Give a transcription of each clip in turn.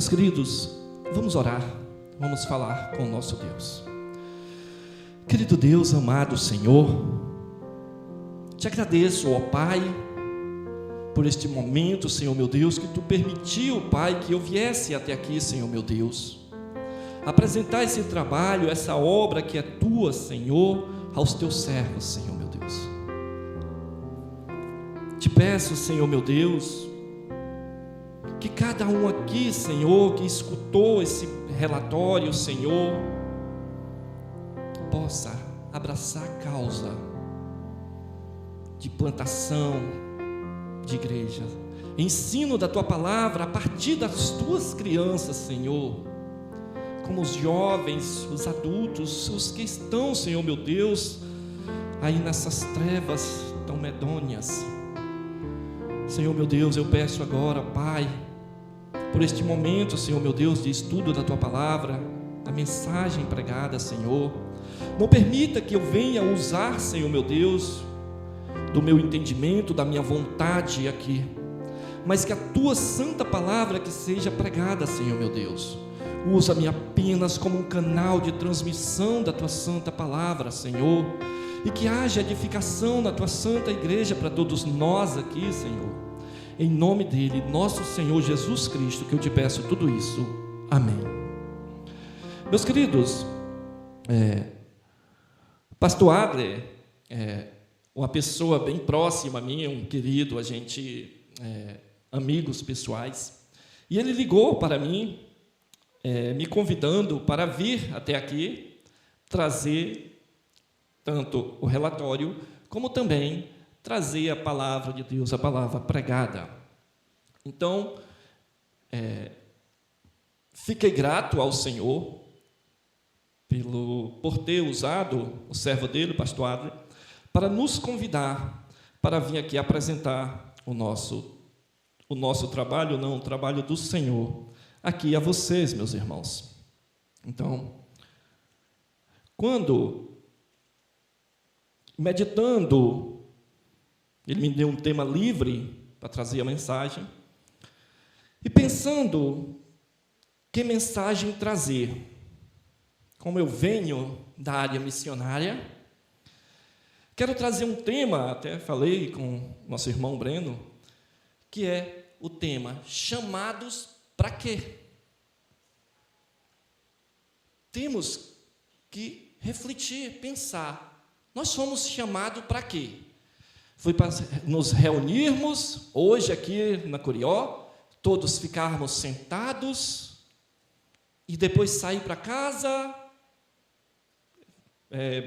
Meus queridos, vamos orar, vamos falar com o nosso Deus. Querido Deus, amado Senhor, te agradeço, ó Pai, por este momento, Senhor meu Deus, que Tu permitiu, Pai, que eu viesse até aqui, Senhor meu Deus, apresentar esse trabalho, essa obra que é Tua, Senhor, aos Teus servos, Senhor meu Deus. Te peço, Senhor meu Deus, que cada um aqui, Senhor, que escutou esse relatório, Senhor, possa abraçar a causa de plantação de igreja, ensino da Tua palavra a partir das Tuas crianças, Senhor, como os jovens, os adultos, os que estão, Senhor meu Deus, aí nessas trevas tão medonhas. Senhor meu Deus, eu peço agora, Pai, por este momento, Senhor meu Deus, de estudo da Tua palavra, a mensagem pregada, Senhor, não permita que eu venha usar, Senhor meu Deus, do meu entendimento, da minha vontade aqui, mas que a Tua santa palavra que seja pregada, Senhor meu Deus. Usa-me apenas como um canal de transmissão da Tua santa palavra, Senhor, e que haja edificação na Tua santa igreja para todos nós aqui, Senhor. Em nome dEle, nosso Senhor Jesus Cristo, que eu te peço tudo isso. Amém. Meus queridos, Pastor Adler, uma pessoa bem próxima a mim, um querido, a gente, amigos pessoais, e ele ligou para mim, me convidando para vir até aqui, trazer tanto o relatório, como também trazer a palavra de Deus, a palavra pregada. Então, fiquei grato ao Senhor por ter usado o servo dele, o pastor Adler, para nos convidar para vir aqui apresentar o nosso trabalho, não, o trabalho do Senhor, aqui a vocês, meus irmãos. Então, quando, meditando, ele me deu um tema livre para trazer a mensagem, e pensando que mensagem trazer, como eu venho da área missionária, quero trazer um tema, até falei com nosso irmão Breno, que é o tema chamados para quê? Temos que refletir, pensar, nós somos chamados para quê? Foi para nos reunirmos hoje aqui na Curió, todos ficarmos sentados e depois sair para casa,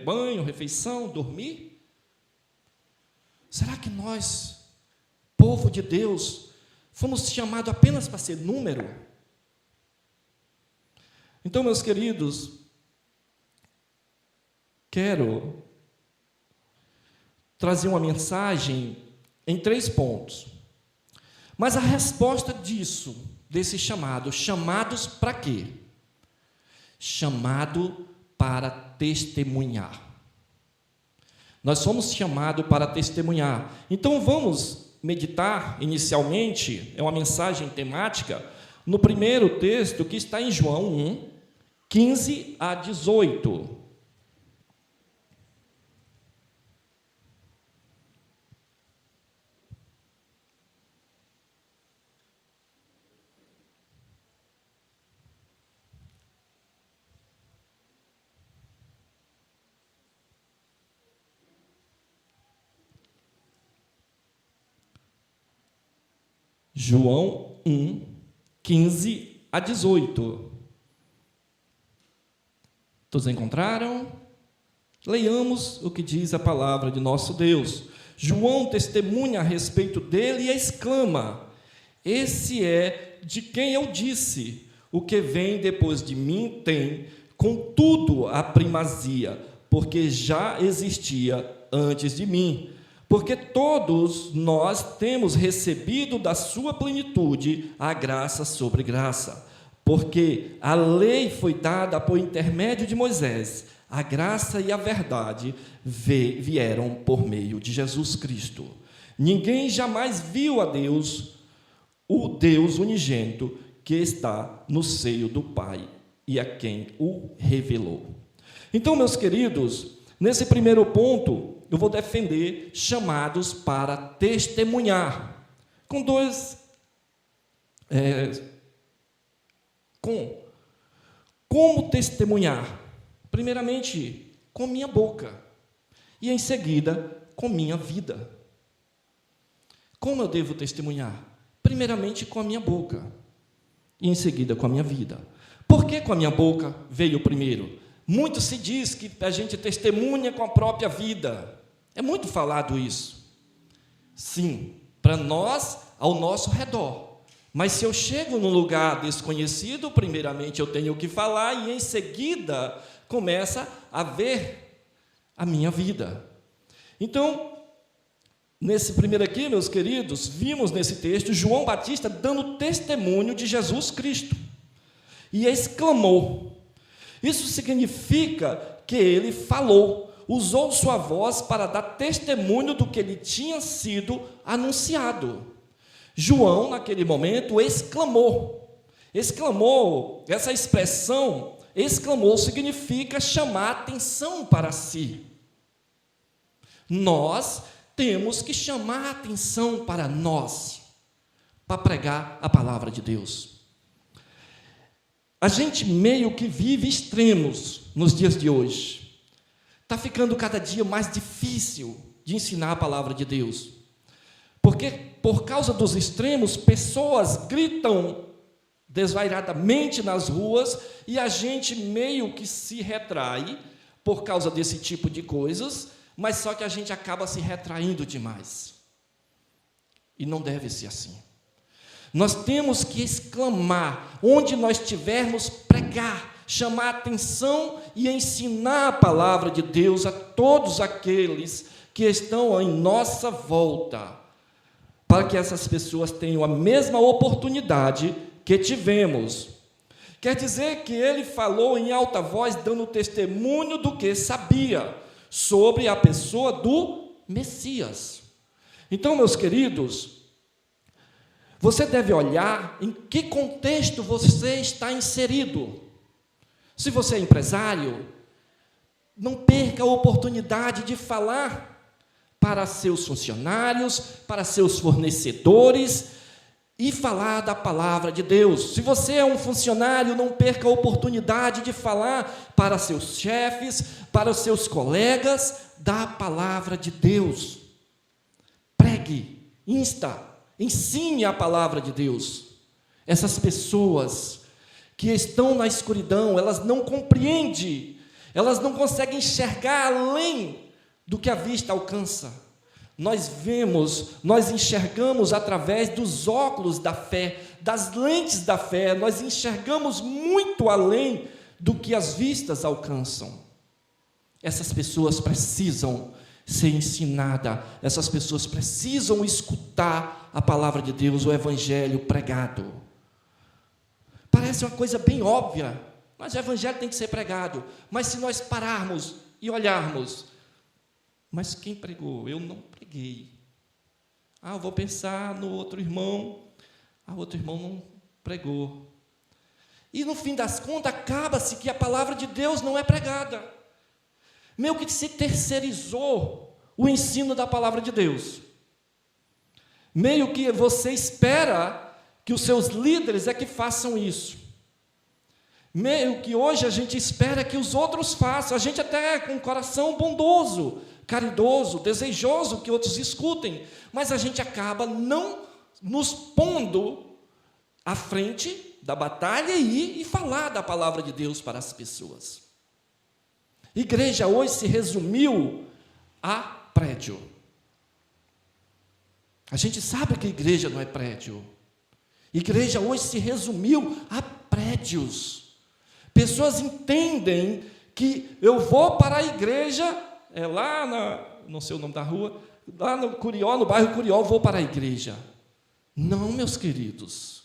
banho, refeição, dormir? Será que nós, povo de Deus, fomos chamados apenas para ser número? Então, meus queridos, quero trazer uma mensagem em 3 pontos. Mas a resposta desse chamado, chamados para quê? Chamado para testemunhar. Nós somos chamados para testemunhar. Então, vamos meditar inicialmente, é uma mensagem temática, no primeiro texto que está em João 1, 15 a 18. João 1, 15 a 18. Todos encontraram? Leiamos o que diz a palavra de nosso Deus. João testemunha a respeito dele e exclama: esse é de quem eu disse, o que vem depois de mim tem, contudo, a primazia, porque já existia antes de mim. Porque todos nós temos recebido da sua plenitude a graça sobre graça. Porque a lei foi dada por intermédio de Moisés, a graça e a verdade vieram por meio de Jesus Cristo. Ninguém jamais viu a Deus, o Deus unigênito, que está no seio do Pai e a quem o revelou. Então, meus queridos, nesse primeiro ponto, eu vou defender chamados para testemunhar, com como testemunhar? Primeiramente, com minha boca, e em seguida, com minha vida. Como eu devo testemunhar? Primeiramente, com a minha boca, e em seguida, com a minha vida. Por que com a minha boca veio primeiro? Muito se diz que a gente testemunha com a própria vida. É muito falado isso. Sim, para nós, ao nosso redor. Mas se eu chego num lugar desconhecido, primeiramente eu tenho que falar e em seguida começa a ver a minha vida. Então, nesse primeiro aqui, meus queridos, vimos nesse texto João Batista dando testemunho de Jesus Cristo. E exclamou. Isso significa que ele falou, usou sua voz para dar testemunho do que lhe tinha sido anunciado. João, naquele momento, exclamou. Exclamou, essa expressão, exclamou, significa chamar atenção para si. Nós temos que chamar atenção para nós, para pregar a palavra de Deus. A gente meio que vive extremos nos dias de hoje. Está ficando cada dia mais difícil de ensinar a palavra de Deus. Porque, por causa dos extremos, pessoas gritam desvairadamente nas ruas e a gente meio que se retrai por causa desse tipo de coisas, mas só que a gente acaba se retraindo demais. E não deve ser assim. Nós temos que exclamar, onde nós estivermos, pregar, chamar atenção e ensinar a palavra de Deus a todos aqueles que estão em nossa volta, para que essas pessoas tenham a mesma oportunidade que tivemos. Quer dizer que ele falou em alta voz, dando testemunho do que sabia sobre a pessoa do Messias. Então, meus queridos, você deve olhar em que contexto você está inserido. Se você é empresário, não perca a oportunidade de falar para seus funcionários, para seus fornecedores, e falar da palavra de Deus. Se você é um funcionário, não perca a oportunidade de falar para seus chefes, para os seus colegas, da palavra de Deus. Pregue, ensine a palavra de Deus. Essas pessoas que estão na escuridão, elas não compreendem, elas não conseguem enxergar além do que a vista alcança. Nós vemos, nós enxergamos através dos óculos da fé, das lentes da fé, nós enxergamos muito além do que as vistas alcançam. Essas pessoas precisam ser ensinadas, essas pessoas precisam escutar a palavra de Deus, o evangelho pregado. Parece uma coisa bem óbvia, mas o evangelho tem que ser pregado. Mas se nós pararmos e olharmos, mas quem pregou? Eu não preguei. Eu vou pensar no outro irmão. Outro irmão não pregou. E no fim das contas, acaba-se que a palavra de Deus não é pregada. Meio que se terceirizou o ensino da palavra de Deus. Meio que você espera que os seus líderes é que façam isso. Meio que hoje a gente espera que os outros façam. A gente até é com um coração bondoso, caridoso, desejoso que outros escutem, mas a gente acaba não nos pondo à frente da batalha e falar da palavra de Deus para as pessoas. Igreja hoje se resumiu a prédio. A gente sabe que igreja não é prédio. Igreja hoje se resumiu a prédios. Pessoas entendem que eu vou para a igreja, não sei o nome da rua, lá no Curió, no bairro Curió, vou para a igreja. Não, meus queridos.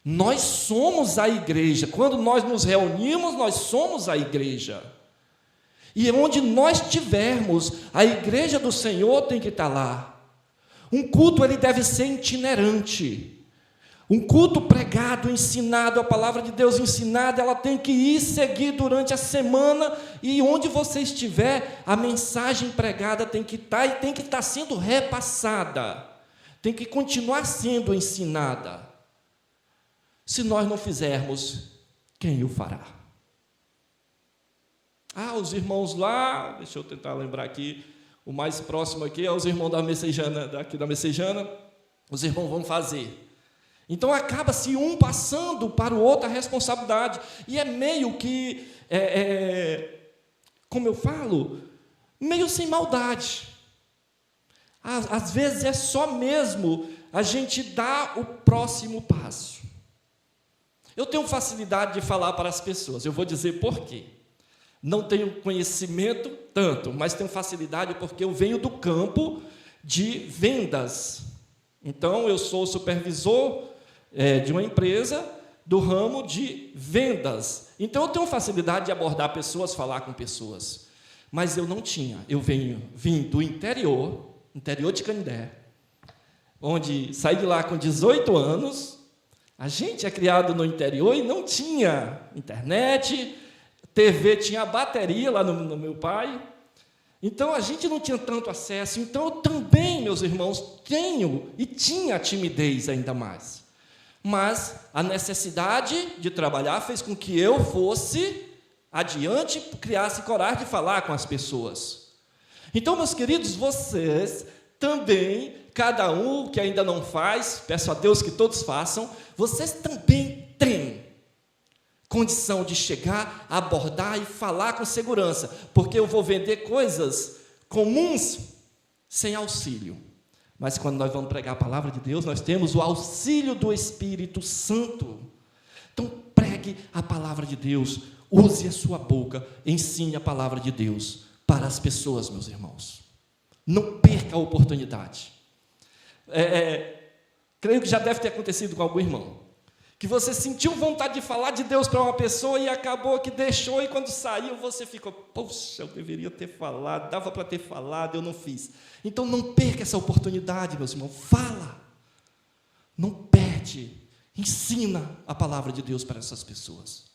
Nós somos a igreja. Quando nós nos reunimos, nós somos a igreja. E onde nós estivermos, a igreja do Senhor tem que estar lá. Um culto, ele deve ser itinerante. Um culto pregado, ensinado, a palavra de Deus ensinada, ela tem que ir seguir durante a semana, e onde você estiver, a mensagem pregada tem que estar, e tem que estar sendo repassada, tem que continuar sendo ensinada. Se nós não fizermos, quem o fará? Os irmãos lá, deixa eu tentar lembrar aqui, o mais próximo aqui é os irmãos da Messejana, daqui da Messejana, os irmãos vão fazer. Então, acaba-se um passando para o outro a responsabilidade. E é meio que, como eu falo, meio sem maldade. Às vezes é só mesmo a gente dar o próximo passo. Eu tenho facilidade de falar para as pessoas, eu vou dizer por quê. Não tenho conhecimento tanto, mas tenho facilidade porque eu venho do campo de vendas. Então, eu sou supervisor de uma empresa do ramo de vendas. Então, eu tenho facilidade de abordar pessoas, falar com pessoas. Mas eu não tinha. Eu vim do interior de Canindé, onde saí de lá com 18 anos. A gente é criado no interior e não tinha internet, TV tinha bateria lá no meu pai. Então, a gente não tinha tanto acesso. Então, eu também, meus irmãos, tenho e tinha timidez ainda mais. Mas a necessidade de trabalhar fez com que eu fosse adiante, criasse coragem de falar com as pessoas. Então, meus queridos, vocês também, cada um que ainda não faz, peço a Deus que todos façam, vocês também têm condição de chegar, abordar e falar com segurança, porque eu vou vender coisas comuns sem auxílio. Mas quando nós vamos pregar a palavra de Deus, nós temos o auxílio do Espírito Santo. Então, pregue a palavra de Deus, use a sua boca, ensine a palavra de Deus para as pessoas, meus irmãos. Não perca a oportunidade. Creio que já deve ter acontecido com algum irmão, que você sentiu vontade de falar de Deus para uma pessoa e acabou que deixou, e quando saiu você ficou, poxa, eu deveria ter falado, dava para ter falado, eu não fiz. Então não perca essa oportunidade, meus irmãos, fala, não perde, ensina a palavra de Deus para essas pessoas.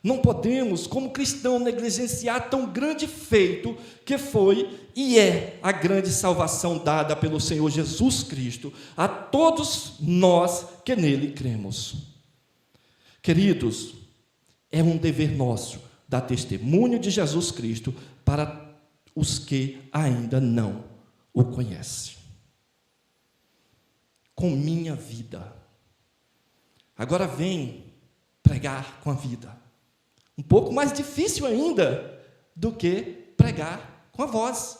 Não podemos, como cristão, negligenciar tão grande feito que foi e é a grande salvação dada pelo Senhor Jesus Cristo a todos nós que nele cremos. Queridos, é um dever nosso dar testemunho de Jesus Cristo para os que ainda não o conhecem. Com minha vida. Agora vem pregar com a vida. Um pouco mais difícil ainda do que pregar com a voz.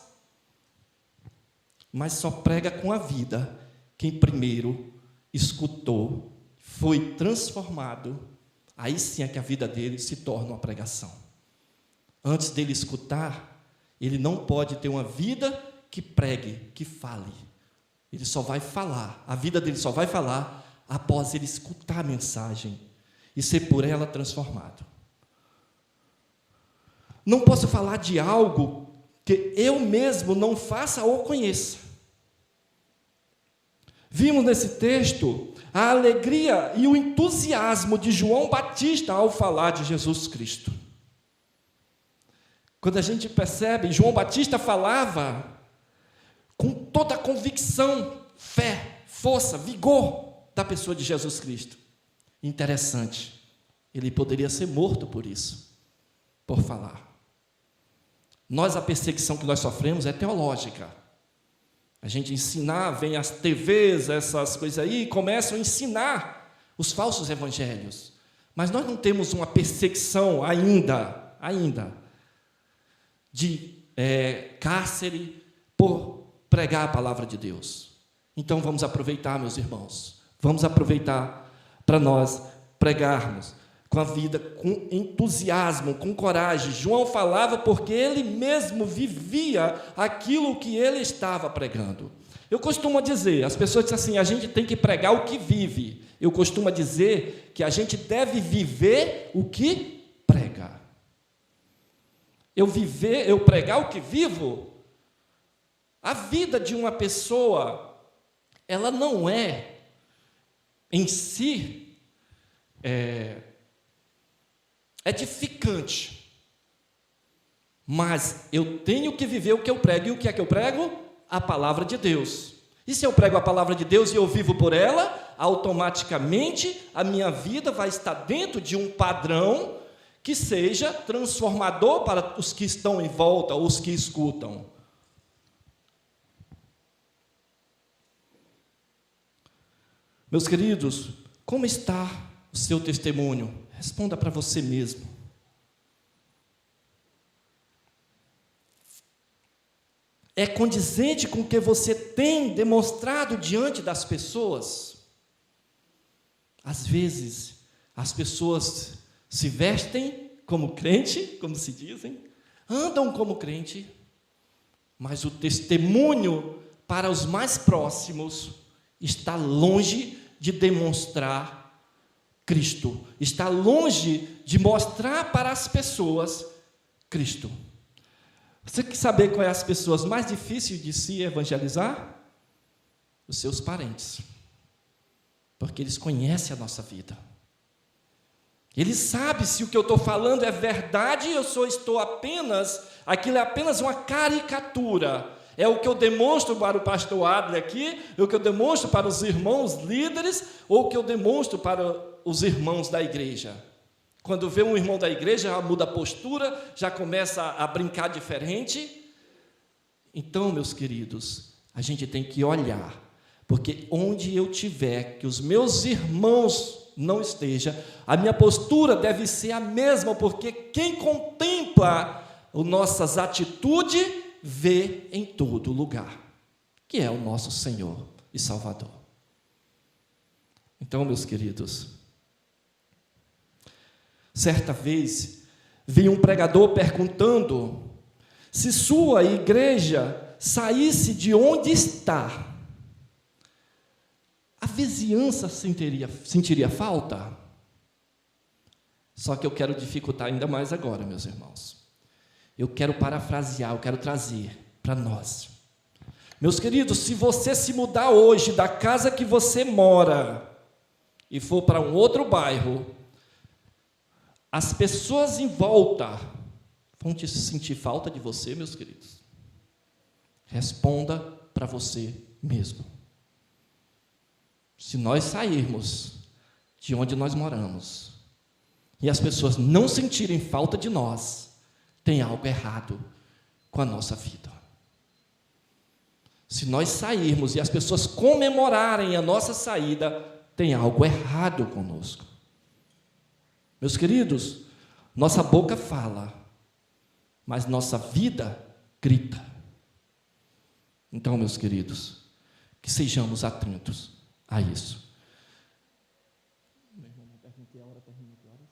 Mas só prega com a vida quem primeiro escutou, foi transformado, aí sim é que a vida dele se torna uma pregação. Antes dele escutar, ele não pode ter uma vida que pregue, que fale. Ele só vai falar, a vida dele só vai falar após ele escutar a mensagem e ser por ela transformado. Não posso falar de algo que eu mesmo não faça ou conheça. Vimos nesse texto a alegria e o entusiasmo de João Batista ao falar de Jesus Cristo. Quando a gente percebe, João Batista falava com toda a convicção, fé, força, vigor da pessoa de Jesus Cristo. Interessante, ele poderia ser morto por isso, por falar. A perseguição que nós sofremos é teológica. A gente ensinar, vem as TVs, essas coisas aí, e começam a ensinar os falsos evangelhos. Mas nós não temos uma perseguição ainda, de cárcere por pregar a palavra de Deus. Então vamos aproveitar, meus irmãos, vamos aproveitar para nós pregarmos com a vida, com entusiasmo, com coragem. João falava porque ele mesmo vivia aquilo que ele estava pregando. Eu costumo dizer, as pessoas dizem assim, a gente tem que pregar o que vive. Eu costumo dizer que a gente deve viver o que prega. Eu pregar o que vivo. A vida de uma pessoa, ela não é, em si, edificante. Mas eu tenho que viver o que eu prego. E o que é que eu prego? A palavra de Deus. E se eu prego a palavra de Deus e eu vivo por ela, automaticamente a minha vida vai estar dentro de um padrão que seja transformador para os que estão em volta, os que escutam. Meus queridos, como está o seu testemunho? Responda para você mesmo. É condizente com o que você tem demonstrado diante das pessoas? Às vezes, as pessoas se vestem como crente, como se dizem, andam como crente, mas o testemunho para os mais próximos está longe de demonstrar Cristo, está longe de mostrar para as pessoas Cristo. Você quer saber qual é as pessoas mais difíceis de se evangelizar? Os seus parentes. Porque eles conhecem a nossa vida. Eles sabem se o que eu estou falando é verdade, aquilo é apenas uma caricatura. É o que eu demonstro para o pastor Adler aqui, é o que eu demonstro para os irmãos líderes, ou o que eu demonstro para os irmãos da igreja. Quando vê um irmão da igreja, já muda a postura, já começa a brincar diferente. Então, meus queridos, a gente tem que olhar, porque onde eu tiver, que os meus irmãos não estejam, a minha postura deve ser a mesma, porque quem contempla as nossas atitudes, vê em todo lugar, que é o nosso Senhor e Salvador. Então, meus queridos, certa vez, vi um pregador perguntando se sua igreja saísse de onde está, a vizinhança sentiria falta? Só que eu quero dificultar ainda mais agora, meus irmãos. Eu quero parafrasear, eu quero trazer para nós. Meus queridos, se você se mudar hoje da casa que você mora e for para um outro bairro, as pessoas em volta vão te sentir falta de você, meus queridos? Responda para você mesmo. Se nós sairmos de onde nós moramos e as pessoas não sentirem falta de nós, tem algo errado com a nossa vida. Se nós sairmos e as pessoas comemorarem a nossa saída, tem algo errado conosco. Meus queridos, nossa boca fala, mas nossa vida grita. Então, meus queridos, que sejamos atentos a isso. Meu irmão, não perguntei a hora, termina que horas?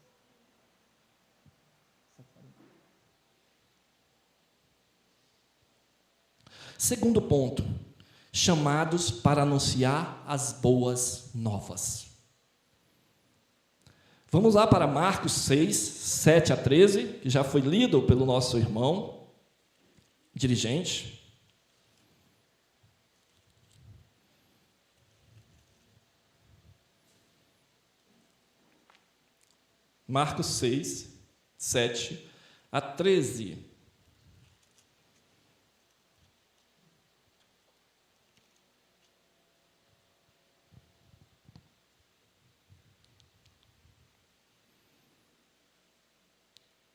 Segundo ponto, chamados para anunciar as boas novas. Vamos lá para Marcos 6, 7 a 13, que já foi lido pelo nosso irmão dirigente. Marcos 6, 7 a 13.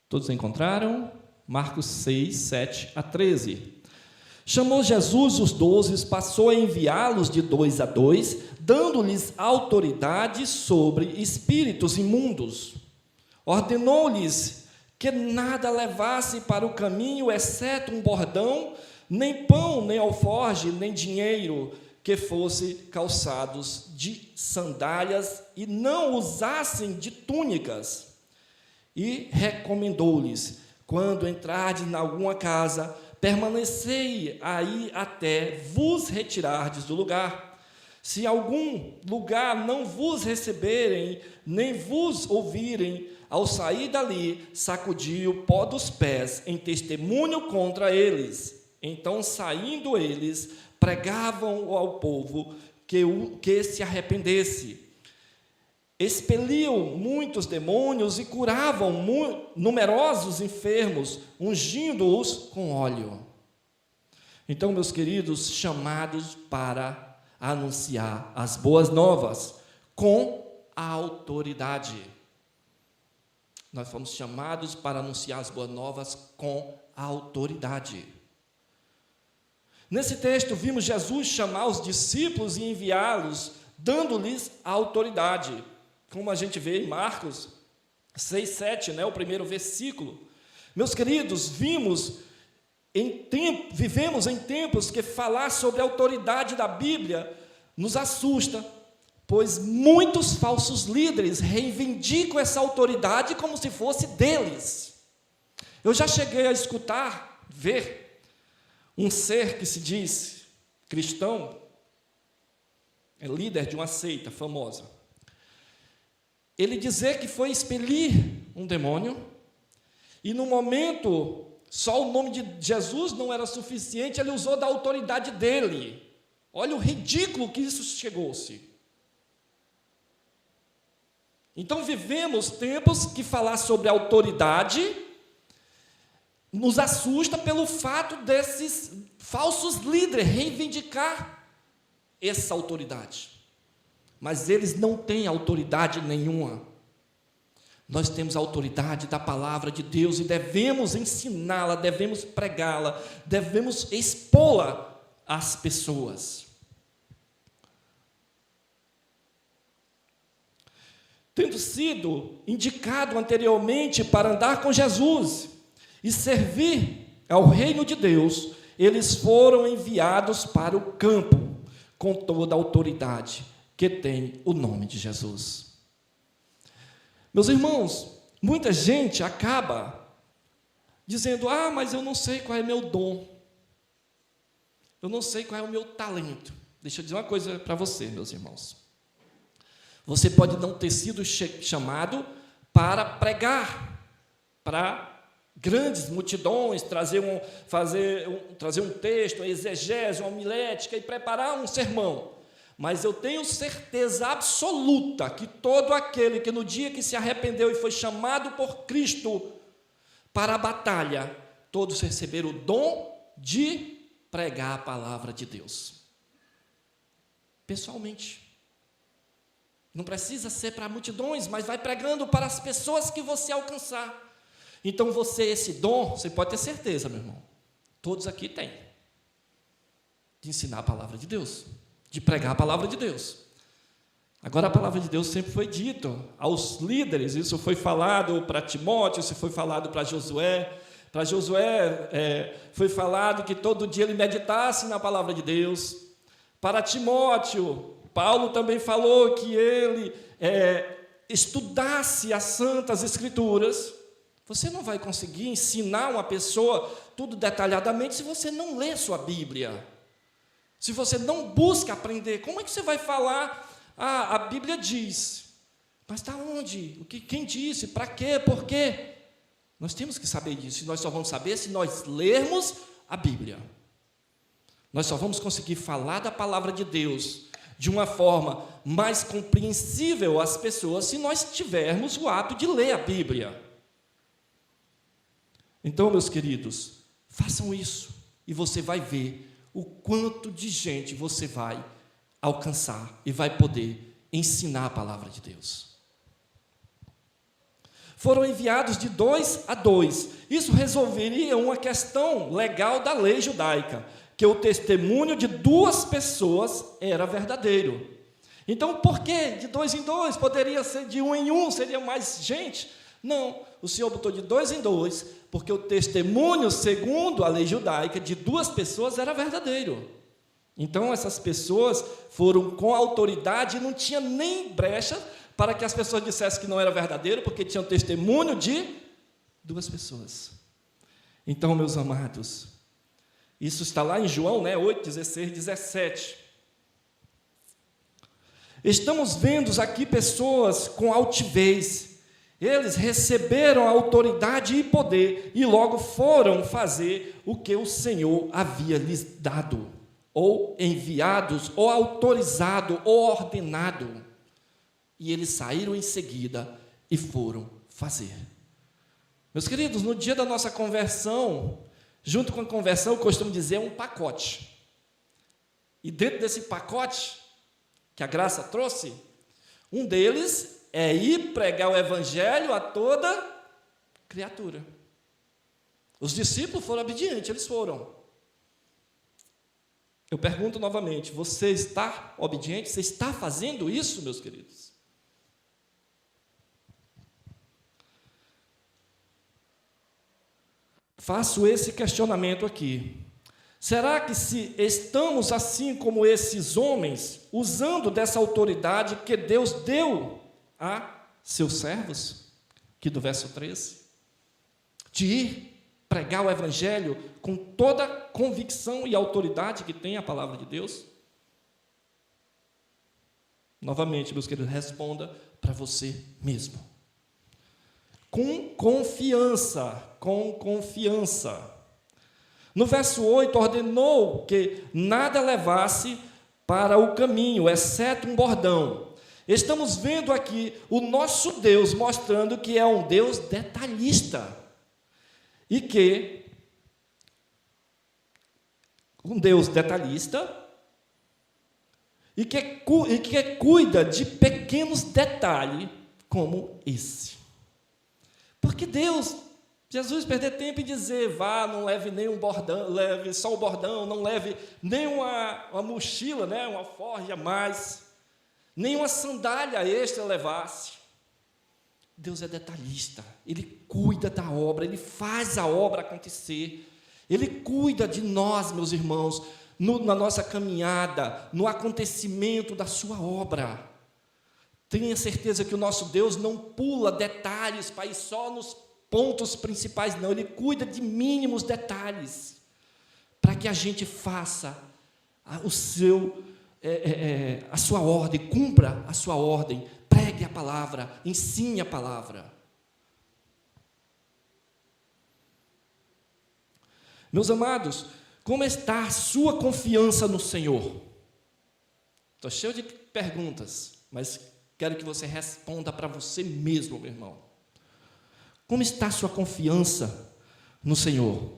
Todos encontraram? Marcos 6, 7 a 13. Chamou Jesus os 12, passou a enviá-los de 2 a 2, dando-lhes autoridade sobre espíritos imundos. Ordenou-lhes que nada levasse para o caminho, exceto um bordão, nem pão, nem alforge, nem dinheiro, que fosse calçados de sandálias, e não usassem de túnicas. E recomendou-lhes: quando entrardes em alguma casa, permanecei aí até vos retirardes do lugar. Se algum lugar não vos receberem, nem vos ouvirem, ao sair dali, sacudi o pó dos pés em testemunho contra eles. Então, saindo eles, pregavam ao povo que se arrependesse. Expeliam muitos demônios e curavam numerosos enfermos, ungindo-os com óleo. Então, meus queridos, chamados para anunciar as boas novas com a autoridade. Nós fomos chamados para anunciar as boas novas com a autoridade. Nesse texto, vimos Jesus chamar os discípulos e enviá-los, dando-lhes a autoridade. Como a gente vê em Marcos 6, 7, o primeiro versículo. Meus queridos, vivemos em tempos que falar sobre a autoridade da Bíblia nos assusta, pois muitos falsos líderes reivindicam essa autoridade como se fosse deles. Eu já cheguei a escutar, ver, um ser que se diz cristão, é líder de uma seita famosa, ele dizer que foi expelir um demônio, e no momento, só o nome de Jesus não era suficiente, ele usou da autoridade dele. Olha o ridículo que isso chegou-se. Então, vivemos tempos que falar sobre autoridade nos assusta pelo fato desses falsos líderes reivindicar essa autoridade. Mas eles não têm autoridade nenhuma. Nós temos a autoridade da palavra de Deus e devemos ensiná-la, devemos pregá-la, devemos expô-la às pessoas. Tendo sido indicado anteriormente para andar com Jesus e servir ao reino de Deus, eles foram enviados para o campo com toda a autoridade que tem o nome de Jesus. Meus irmãos, muita gente acaba dizendo: mas eu não sei qual é meu dom, eu não sei qual é o meu talento. Deixa eu dizer uma coisa para você, meus irmãos. Você pode não ter sido chamado para pregar, para grandes multidões, trazer um texto, uma exegese, uma homilética e preparar um sermão. Mas eu tenho certeza absoluta que todo aquele que no dia que se arrependeu e foi chamado por Cristo para a batalha, todos receberam o dom de pregar a palavra de Deus. Pessoalmente. Não precisa ser para multidões, mas vai pregando para as pessoas que você alcançar. Então você, esse dom, você pode ter certeza, meu irmão, todos aqui têm, de ensinar a palavra de Deus, de pregar a palavra de Deus. Agora, a palavra de Deus sempre foi dito aos líderes, isso foi falado para Timóteo, isso foi falado para Josué. Para Josué foi falado que todo dia ele meditasse na palavra de Deus. Para Timóteo, Paulo também falou que ele estudasse as Santas Escrituras. Você não vai conseguir ensinar uma pessoa tudo detalhadamente se você não lê sua Bíblia. Se você não busca aprender, como é que você vai falar? A Bíblia diz. Mas está onde? Quem disse? Para quê? Por quê? Nós temos que saber disso. E nós só vamos saber se nós lermos a Bíblia. Nós só vamos conseguir falar da palavra de Deus de uma forma mais compreensível às pessoas se nós tivermos o hábito de ler a Bíblia. Então, meus queridos, façam isso e você vai ver o quanto de gente você vai alcançar e vai poder ensinar a palavra de Deus. Foram enviados de 2 a 2. Isso resolveria uma questão legal da lei judaica, que o testemunho de 2 pessoas era verdadeiro. Então, por que de 2 em 2? Poderia ser de 1 em 1, seria mais gente? Não, o Senhor botou de 2 em 2, porque o testemunho, segundo a lei judaica, de 2 pessoas era verdadeiro. Então, essas pessoas foram com autoridade e não tinha nem brecha para que as pessoas dissessem que não era verdadeiro, porque tinham testemunho de 2 pessoas. Então, meus amados, isso está lá em João, 8, 16, 17. Estamos vendo aqui pessoas com altivez. Eles receberam autoridade e poder e logo foram fazer o que o Senhor havia lhes dado. ou enviados, ou autorizado, ou ordenado. E eles saíram em seguida e foram fazer. Meus queridos, no dia da nossa conversão, junto com a conversão, eu costumo dizer, é um pacote. E dentro desse pacote que a graça trouxe, um deles é ir pregar o evangelho a toda criatura. Os discípulos foram obedientes, eles foram. Eu pergunto novamente, você está obediente? Você está fazendo isso, meus queridos? Faço esse questionamento aqui. Será que se estamos assim como esses homens, usando dessa autoridade que Deus deu a seus servos, aqui do verso 13, de ir pregar o evangelho com toda a convicção e autoridade que tem a palavra de Deus? Novamente, meus queridos, responda para você mesmo. Com confiança. No verso 8, ordenou que nada levasse para o caminho, exceto um bordão. Estamos vendo aqui o nosso Deus mostrando que é um Deus detalhista. E que um Deus detalhista e que cuida de pequenos detalhes como esse. Porque Jesus perdeu tempo em dizer, vá, não leve nem um bordão, leve só o bordão, não leve nem uma mochila, né, uma forja a mais, nem uma sandália extra levasse. Deus é detalhista, Ele cuida da obra, Ele faz a obra acontecer, Ele cuida de nós, meus irmãos, na nossa caminhada, no acontecimento da sua obra. Tenha certeza que o nosso Deus não pula detalhes para ir só nos pontos principais, não. Ele cuida de mínimos detalhes, para que a gente faça a sua ordem, cumpra a sua ordem, pregue a palavra, ensine a palavra. Meus amados, como está a sua confiança no Senhor? Estou cheio de perguntas, mas quero que você responda para você mesmo, meu irmão. Como está a sua confiança no Senhor?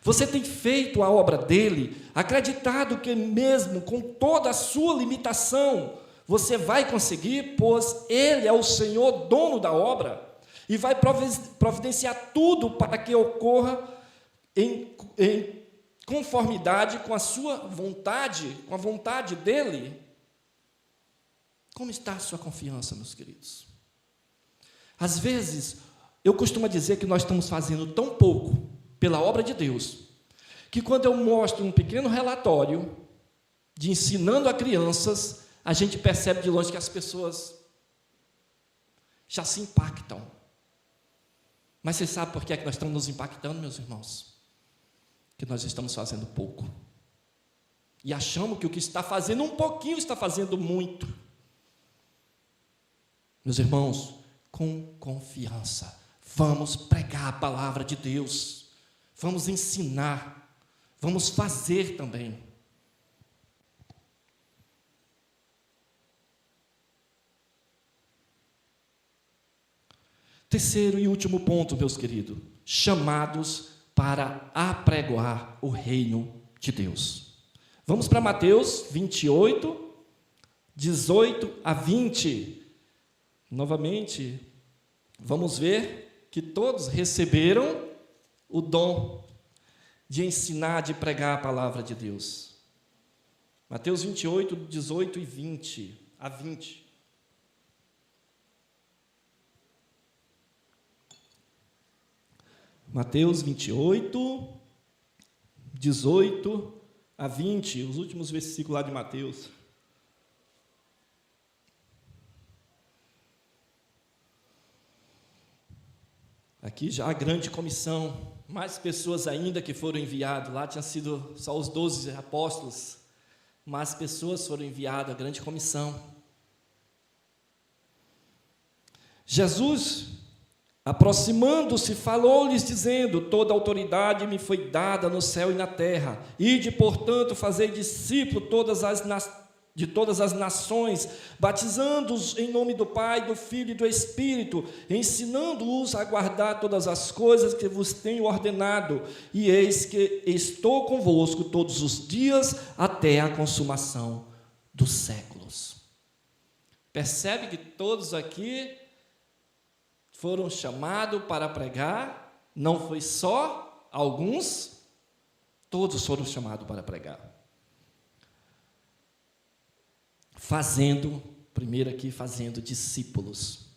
Você tem feito a obra dele, acreditado que mesmo com toda a sua limitação, você vai conseguir, pois Ele é o Senhor, dono da obra, e vai providenciar tudo para que ocorra em conformidade com a sua vontade, com a vontade dEle. Como está a sua confiança, meus queridos? Às vezes, eu costumo dizer que nós estamos fazendo tão pouco pela obra de Deus, que quando eu mostro um pequeno relatório de ensinando a crianças, a gente percebe de longe que as pessoas já se impactam. Mas você sabe por que é que nós estamos nos impactando, meus irmãos? Que nós estamos fazendo pouco. E achamos que o que está fazendo um pouquinho está fazendo muito. Meus irmãos, com confiança, vamos pregar a palavra de Deus, vamos ensinar, vamos fazer também. Terceiro e último ponto, meus queridos, chamados para apregoar o reino de Deus. Vamos para Mateus 28, 18 a 20. Novamente, vamos ver que todos receberam o dom de ensinar, de pregar a palavra de Deus. Mateus 28, 18 e 20 a 20. Mateus 28, 18 a 20, os últimos versículos lá de Mateus. Aqui já a grande comissão, mais pessoas ainda que foram enviadas. Lá tinha sido só os 12 apóstolos, mais pessoas foram enviadas, a grande comissão. Jesus Aproximando-se, falou-lhes, dizendo: toda autoridade me foi dada no céu e na terra. Ide, portanto, fazei discípulo de todas as nações, batizando-os em nome do Pai, do Filho e do Espírito, ensinando-os a guardar todas as coisas que vos tenho ordenado. E eis que estou convosco todos os dias, até a consumação dos séculos. Percebe que todos aqui foram chamados para pregar? Não foi só alguns, todos foram chamados para pregar. Primeiro aqui, fazendo discípulos.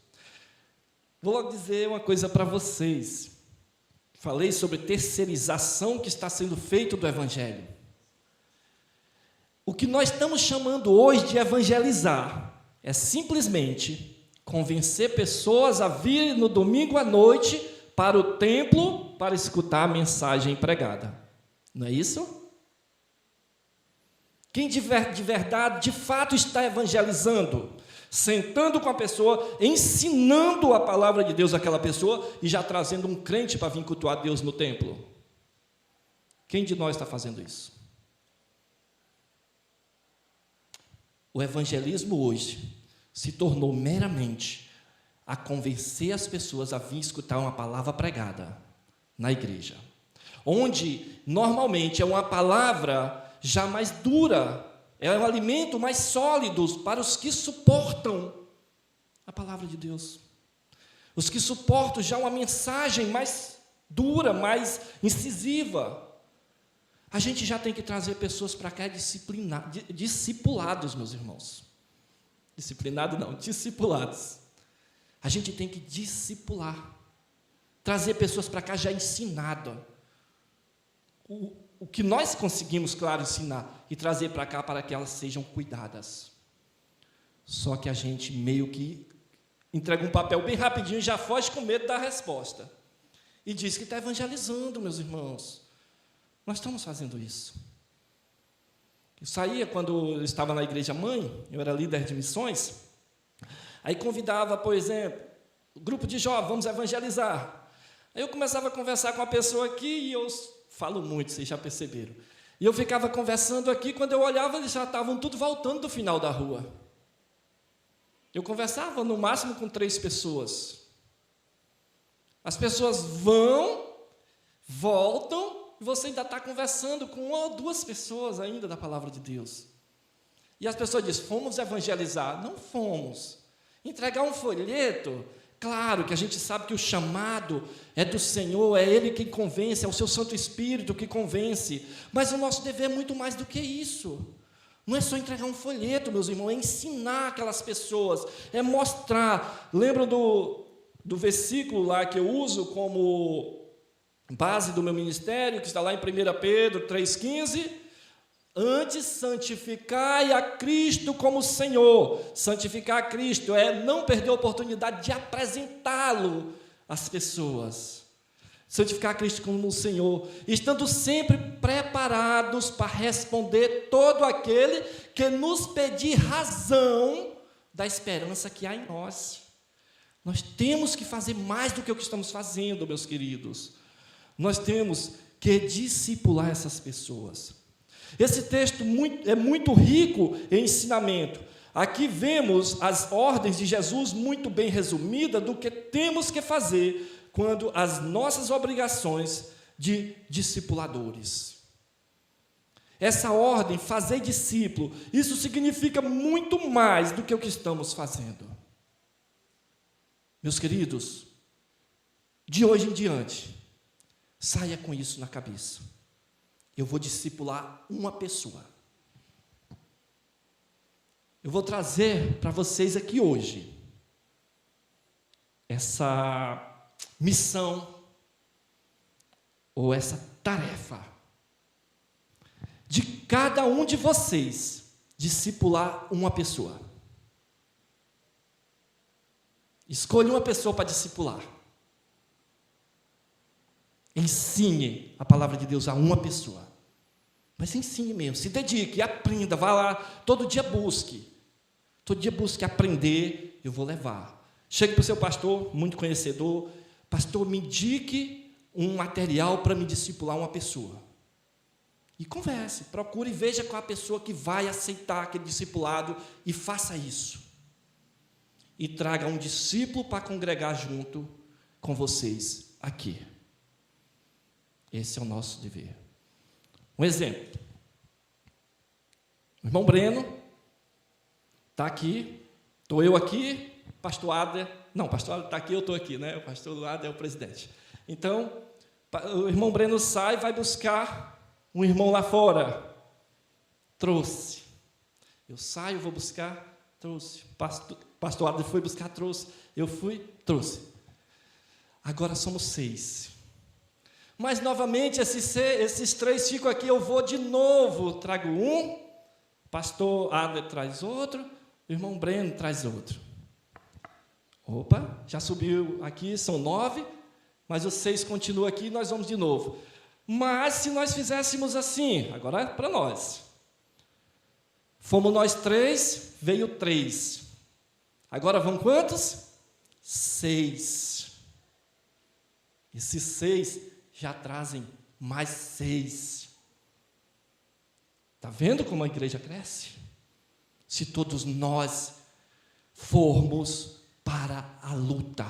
Vou logo dizer uma coisa para vocês. Falei sobre terceirização que está sendo feito do Evangelho. O que nós estamos chamando hoje de evangelizar é simplesmente convencer pessoas a virem no domingo à noite para o templo para escutar a mensagem pregada. Não é isso? Quem de verdade, de fato, está evangelizando, sentando com a pessoa, ensinando a palavra de Deus àquela pessoa e já trazendo um crente para vir cultuar Deus no templo. Quem de nós está fazendo isso? O evangelismo hoje se tornou meramente a convencer as pessoas a vir escutar uma palavra pregada na igreja, onde normalmente é uma palavra já mais dura, é um alimento mais sólido para os que suportam a palavra de Deus, os que suportam já uma mensagem mais dura, mais incisiva. A gente já tem que trazer pessoas para cá discipulados, meus irmãos. Disciplinado não, discipulados. A gente tem que discipular, trazer pessoas para cá já ensinadas. O que nós conseguimos, claro, ensinar e trazer para cá para que elas sejam cuidadas. Só que a gente meio que entrega um papel bem rapidinho e já foge com medo da resposta. E diz que está evangelizando, meus irmãos. Nós estamos fazendo isso. Eu saía, quando eu estava na igreja mãe, eu era líder de missões, aí convidava, por exemplo, o grupo de jovens, vamos evangelizar. Aí eu começava a conversar com a pessoa aqui, e eu falo muito, vocês já perceberam. E eu ficava conversando aqui, quando eu olhava, eles já estavam tudo voltando do final da rua. Eu conversava no máximo com 3 pessoas. As pessoas vão, voltam, e você ainda está conversando com 1 ou 2 pessoas ainda da palavra de Deus. E as pessoas dizem: fomos evangelizar. Não fomos. Entregar um folheto, claro que a gente sabe que o chamado é do Senhor, é Ele quem convence, é o seu Santo Espírito que convence. Mas o nosso dever é muito mais do que isso. Não é só entregar um folheto, meus irmãos, é ensinar aquelas pessoas, é mostrar. Lembra do versículo lá que eu uso como base do meu ministério, que está lá em 1 Pedro 3,15, antes santificai a Cristo como Senhor. Santificar a Cristo é não perder a oportunidade de apresentá-lo às pessoas. Santificar a Cristo como Senhor, estando sempre preparados para responder todo aquele que nos pedir razão da esperança que há em nós. Nós temos que fazer mais do que o que estamos fazendo, meus queridos. Nós temos que discipular essas pessoas. Esse texto é muito rico em ensinamento. Aqui vemos as ordens de Jesus muito bem resumidas do que temos que fazer quando as nossas obrigações de discipuladores. Essa ordem, fazer discípulo, isso significa muito mais do que o que estamos fazendo. Meus queridos, de hoje em diante, saia com isso na cabeça. Eu vou discipular uma pessoa. Eu vou trazer para vocês aqui hoje essa missão ou essa tarefa de cada um de vocês discipular uma pessoa. Escolha uma pessoa para discipular. Ensine a palavra de Deus a uma pessoa. Mas ensine mesmo, se dedique, aprenda, vá lá, todo dia busque. Todo dia busque aprender, eu vou levar. Chegue para o seu pastor, muito conhecedor, pastor, me indique um material para me discipular uma pessoa. E converse, procure e veja qual a pessoa que vai aceitar aquele discipulado e faça isso. E traga um discípulo para congregar junto com vocês aqui. Esse é o nosso dever. Um exemplo. O irmão Breno está aqui, estou eu aqui, pastor Adler, não, pastor Adler está aqui, eu estou aqui, né? O pastor Adler é o presidente. Então, o irmão Breno sai e vai buscar um irmão lá fora. Trouxe. Eu saio, vou buscar, trouxe. Pastor Adler foi buscar, trouxe. Eu fui, trouxe. Agora somos 6. Mas, novamente, esses 3 ficam aqui, eu vou de novo, trago um, pastor Adler traz outro, o irmão Breno traz outro. Opa, já subiu aqui, são 9, mas os 6 continuam aqui, nós vamos de novo. Mas, se nós fizéssemos assim, agora é para nós. Fomos nós 3, veio 3. Agora vão quantos? 6. Esses 6 já trazem mais 6. Está vendo como a igreja cresce? Se todos nós formos para a luta.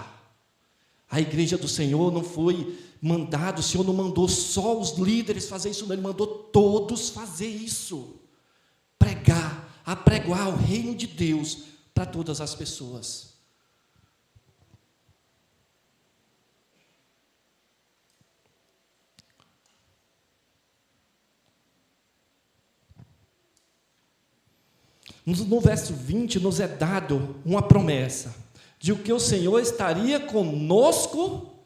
A igreja do Senhor não foi mandado, o Senhor não mandou só os líderes fazer isso, não, Ele mandou todos fazer isso. Apregoar o reino de Deus para todas as pessoas. No verso 20, nos é dado uma promessa de que o Senhor estaria conosco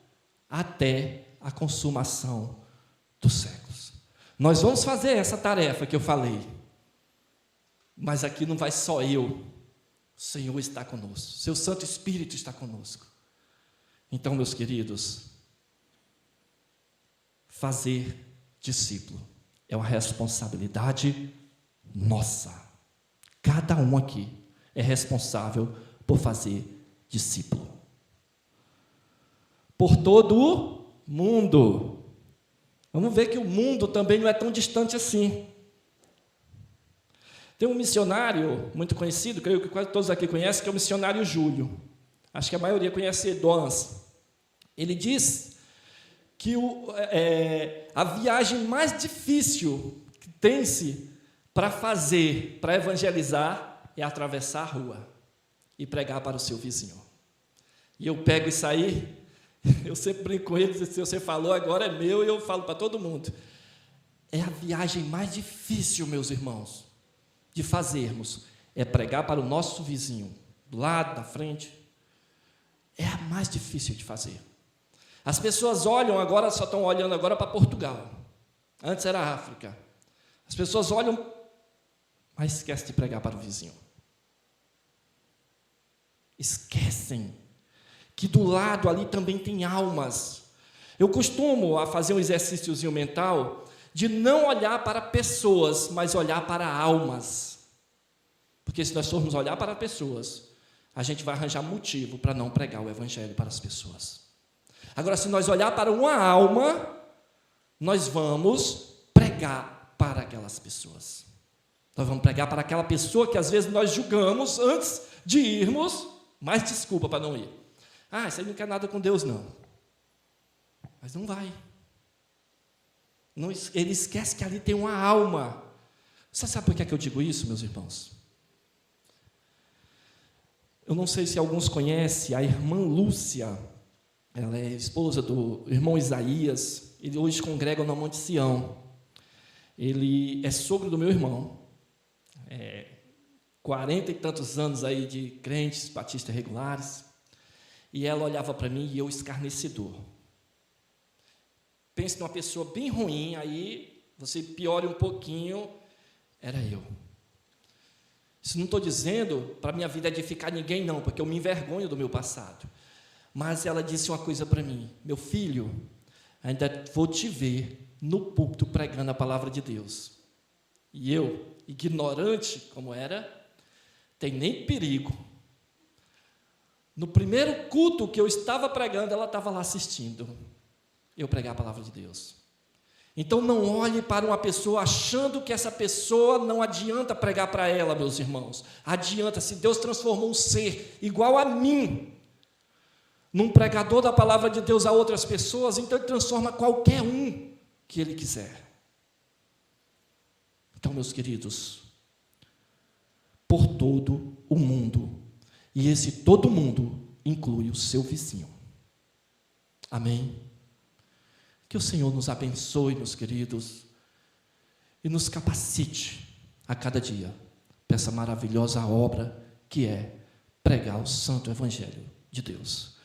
até a consumação dos séculos. Nós vamos fazer essa tarefa que eu falei, mas aqui não vai só eu, o Senhor está conosco, seu Santo Espírito está conosco. Então, meus queridos, fazer discípulo é uma responsabilidade nossa. Cada um aqui é responsável por fazer discípulo. Por todo o mundo. Vamos ver que o mundo também não é tão distante assim. Tem um missionário muito conhecido, creio que quase todos aqui conhecem, que é o missionário Júlio. Acho que a maioria conhece Edons. Ele diz que a viagem mais difícil que tem-se para fazer, para evangelizar, é atravessar a rua e pregar para o seu vizinho. E eu pego isso aí, eu sempre brinco com ele, se você falou, agora é meu, e eu falo para todo mundo. É a viagem mais difícil, meus irmãos, de fazermos, é pregar para o nosso vizinho, do lado, da frente. É a mais difícil de fazer. As pessoas olham agora, só estão olhando agora para Portugal. Antes era a África. As pessoas olham, mas esquecem de pregar para o vizinho. Esquecem que do lado ali também tem almas. Eu costumo fazer um exercíciozinho mental de não olhar para pessoas, mas olhar para almas. Porque se nós formos olhar para pessoas, a gente vai arranjar motivo para não pregar o evangelho para as pessoas. Agora, se nós olhar para uma alma, nós vamos pregar para aquelas pessoas. Nós vamos pregar para aquela pessoa que às vezes nós julgamos antes de irmos, mas desculpa para não ir. Isso aí não quer nada com Deus, não. Mas não vai. Não, ele esquece que ali tem uma alma. Você sabe por que eu digo isso, meus irmãos? Eu não sei se alguns conhecem a irmã Lúcia. Ela é esposa do irmão Isaías. Ele hoje congrega no Monte Sião. Ele é sogro do meu irmão. 40 e tantos anos aí de crentes, batistas regulares. E ela olhava para mim e eu escarnecedor. Pense numa pessoa bem ruim, aí você piore um pouquinho, era eu. Isso não estou dizendo para a minha vida edificar ninguém, não, porque eu me envergonho do meu passado. Mas ela disse uma coisa para mim: meu filho, ainda vou te ver no púlpito pregando a palavra de Deus. E eu, ignorante como era, tem nem perigo. No primeiro culto que eu estava pregando, ela estava lá assistindo eu pregar a palavra de Deus. Então não olhe para uma pessoa achando que essa pessoa não adianta pregar para ela, meus irmãos. Adianta, se Deus transformou um ser igual a mim num pregador da palavra de Deus a outras pessoas, então Ele transforma qualquer um que Ele quiser. Então, meus queridos, por todo o mundo, e esse todo mundo inclui o seu vizinho. Amém? Que o Senhor nos abençoe, meus queridos, e nos capacite a cada dia para essa maravilhosa obra que é pregar o santo evangelho de Deus.